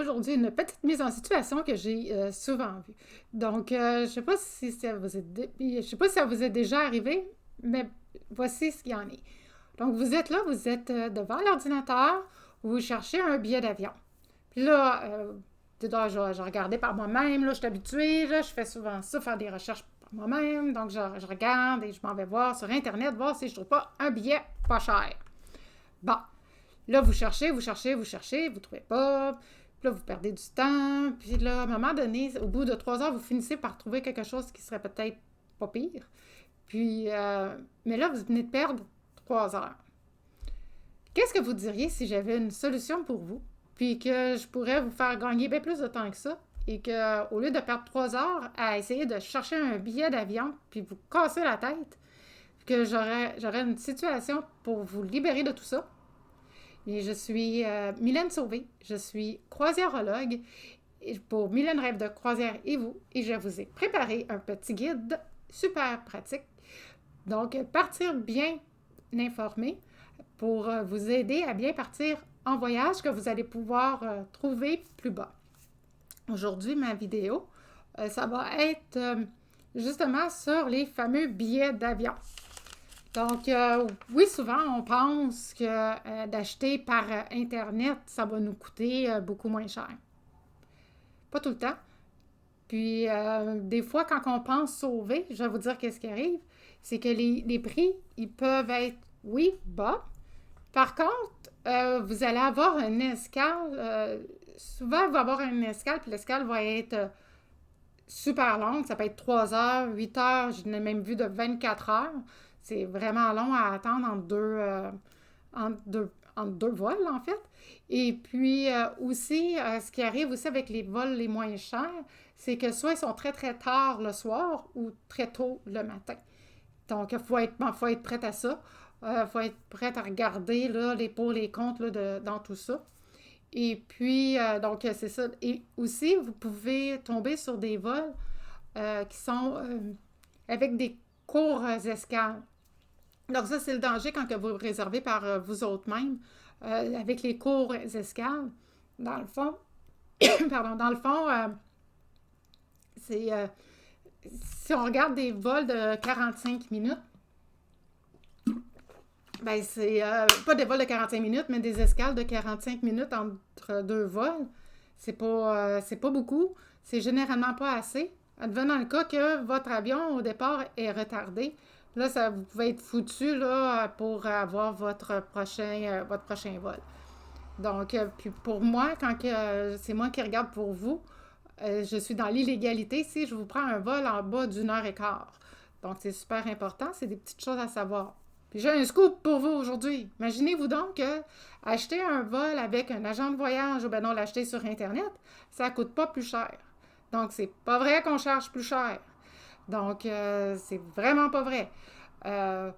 aujourd'hui une petite mise en situation que j'ai souvent vue. Donc, je ne sais pas si ça vous est, je sais pas si ça vous est déjà arrivé, mais voici ce qu'il y en est. Donc, vous êtes là, vous êtes devant l'ordinateur, vous cherchez un billet d'avion. Puis là, je regardais par moi-même, là, je suis habituée, là, je fais souvent ça, faire des recherches par moi-même. Donc, je regarde et je m'en vais voir sur Internet, voir si je trouve pas un billet pas cher. Bon, là, vous cherchez, vous cherchez, vous cherchez, vous ne trouvez pas. Puis là, vous perdez du temps. Puis là, à un moment donné, au bout de 3 heures, vous finissez par trouver quelque chose qui serait peut-être pas pire. Puis, mais là, vous venez de perdre 3 heures. Qu'est-ce que vous diriez si j'avais une solution pour vous, puis que je pourrais vous faire gagner bien plus de temps que ça, et que au lieu de perdre 3 heures à essayer de chercher un billet d'avion, puis vous casser la tête, que j'aurais une situation pour vous libérer de tout ça? Et je suis Mylène Sauvé, je suis croisiérologue pour Mylène Rêve de croisière et vous, et je vous ai préparé un petit guide super pratique. Donc, partir bien informé pour vous aider à bien partir en voyage que vous allez pouvoir trouver plus bas. Aujourd'hui, ma vidéo, ça va être justement sur les fameux billets d'avion. Donc, oui, souvent, on pense que d'acheter par Internet, ça va nous coûter beaucoup moins cher. Pas tout le temps. Puis, des fois, quand on pense sauver, je vais vous dire qu'est-ce qui arrive, c'est que les prix, ils peuvent être, oui, bas. Par contre, vous allez avoir une escale. Souvent, il va y avoir une escale, puis l'escale va être super longue. Ça peut être 3 heures, 8 heures. J'en ai même vu de 24 heures. C'est vraiment long à attendre entre deux vols, en fait. Et puis aussi, ce qui arrive aussi avec les vols les moins chers, c'est que soit ils sont très, très tard le soir ou très tôt le matin. Donc, faut être prête à ça. Faut être prête à regarder là, les pour, les contre là, dans tout ça. Et puis, donc, c'est ça. Et aussi, vous pouvez tomber sur des vols qui sont avec des courts escales. Donc, ça, c'est le danger quand que vous réservez par vous autres-mêmes avec les courts escales. Dans le fond, pardon, dans le fond, c'est si on regarde des vols de 45 minutes, ben c'est pas des vols de 45 minutes, mais des escales de 45 minutes entre deux vols. C'est pas beaucoup. C'est généralement pas assez. Advenant le cas que votre avion, au départ, est retardé, là, vous pouvez être foutu là, pour avoir votre prochain vol. Donc, puis pour moi, quand c'est moi qui regarde pour vous, je suis dans l'illégalité si je vous prends un vol en bas d'1 heure et quart. Donc, c'est super important. C'est des petites choses à savoir. Puis j'ai un scoop pour vous aujourd'hui. Imaginez-vous donc que acheter un vol avec un agent de voyage ou ben non, l'acheter sur Internet, ça ne coûte pas plus cher. Donc, c'est pas vrai qu'on charge plus cher. Donc, c'est vraiment pas vrai. Euh,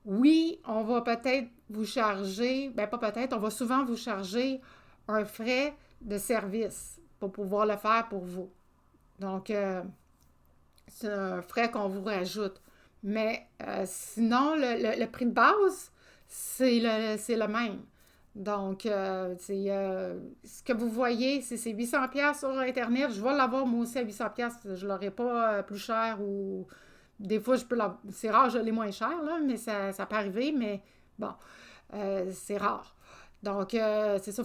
oui, on va peut-être vous charger, ben pas peut-être, on va souvent vous charger un frais de service pour pouvoir le faire pour vous. Donc, c'est un frais qu'on vous rajoute. Mais sinon, le prix de base, c'est le même. Donc, ce que vous voyez, c'est 800$ sur Internet. Je vais l'avoir moi aussi à 800$. Je ne l'aurai pas plus cher ou des fois, je peux l'avoir. C'est rare, je l'ai moins cher, là, mais ça peut arriver. Mais bon, c'est rare. Donc, c'est ça,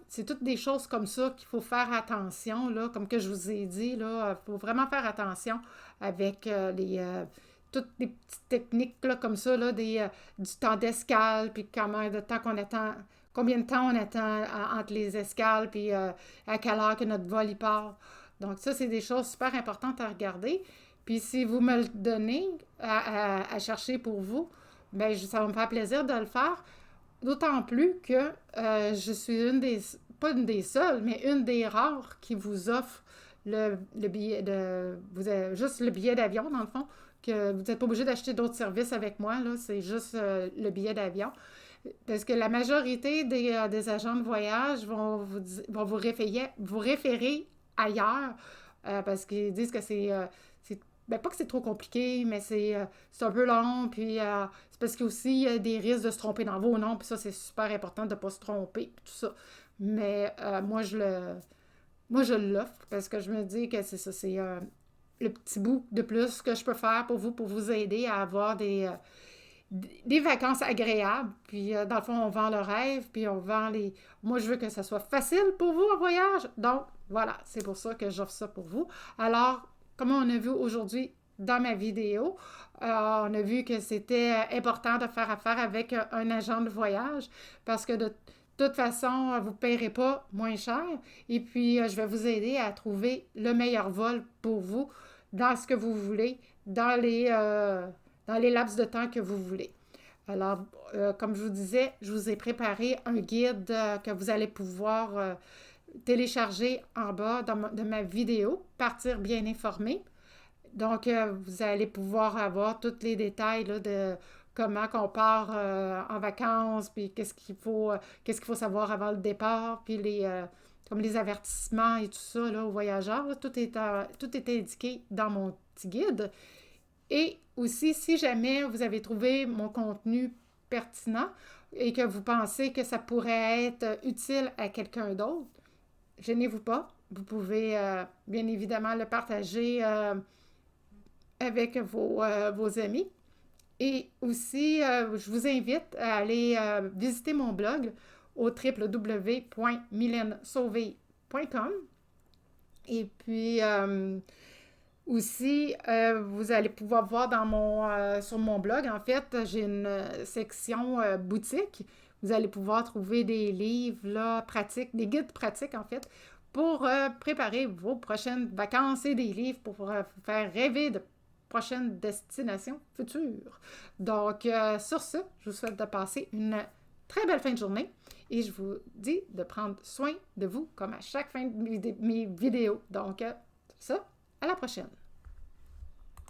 c'est toutes des choses comme ça qu'il faut faire attention, là, comme que je vous ai dit, là, il faut vraiment faire attention avec toutes les petites techniques, là, comme ça, là, du temps d'escale, puis combien de temps on attend entre les escales, puis à quelle heure que notre vol y part. Donc, ça, c'est des choses super importantes à regarder. Puis, si vous me le donnez à chercher pour vous, ben ça va me faire plaisir de le faire. D'autant plus que je suis pas une des seules, mais une des rares qui vous offre le billet vous avez juste le billet d'avion, dans le fond, que vous n'êtes pas obligé d'acheter d'autres services avec moi, là, c'est juste le billet d'avion. Parce que la majorité des agents de voyage vont vous référer ailleurs parce qu'ils disent que ben pas que c'est trop compliqué, mais c'est un peu long, puis c'est parce qu'il y a aussi des risques de se tromper dans vos noms, puis ça, c'est super important de ne pas se tromper, puis tout ça. Mais moi, moi, je l'offre parce que je me dis que c'est ça, c'est le petit bout de plus que je peux faire pour vous aider à avoir des vacances agréables. Puis, dans le fond, on vend le rêve, puis on vend les... Moi, je veux que ça soit facile pour vous en voyage. Donc, voilà, c'est pour ça que j'offre ça pour vous. Alors, comme on a vu aujourd'hui dans ma vidéo, on a vu que c'était important de faire affaire avec un agent de voyage parce que de toute façon, vous ne paierez pas moins cher. Et puis, je vais vous aider à trouver le meilleur vol pour vous dans ce que vous voulez, dans les laps de temps que vous voulez. Alors, comme je vous disais, je vous ai préparé un guide que vous allez pouvoir télécharger en bas de ma vidéo, Partir bien informé. Donc, vous allez pouvoir avoir tous les détails là, de comment qu'on part en vacances, puis qu'est-ce qu'il faut savoir avant le départ, puis comme les avertissements et tout ça là, aux voyageurs. Là, tout est indiqué dans mon petit guide. Et aussi, si jamais vous avez trouvé mon contenu pertinent et que vous pensez que ça pourrait être utile à quelqu'un d'autre, gênez-vous pas. Vous pouvez bien évidemment le partager avec vos amis. Et aussi, je vous invite à aller visiter mon blog au www.mylenesauvé.com. Et puis, aussi, vous allez pouvoir voir sur mon blog, en fait, j'ai une section boutique. Vous allez pouvoir trouver des livres là, pratiques, des guides pratiques, en fait, pour préparer vos prochaines vacances et des livres pour vous faire rêver de prochaines destinations futures. Donc, sur ce, je vous souhaite de passer une très belle fin de journée et je vous dis de prendre soin de vous comme à chaque fin de mes vidéos. Donc, ça, à la prochaine.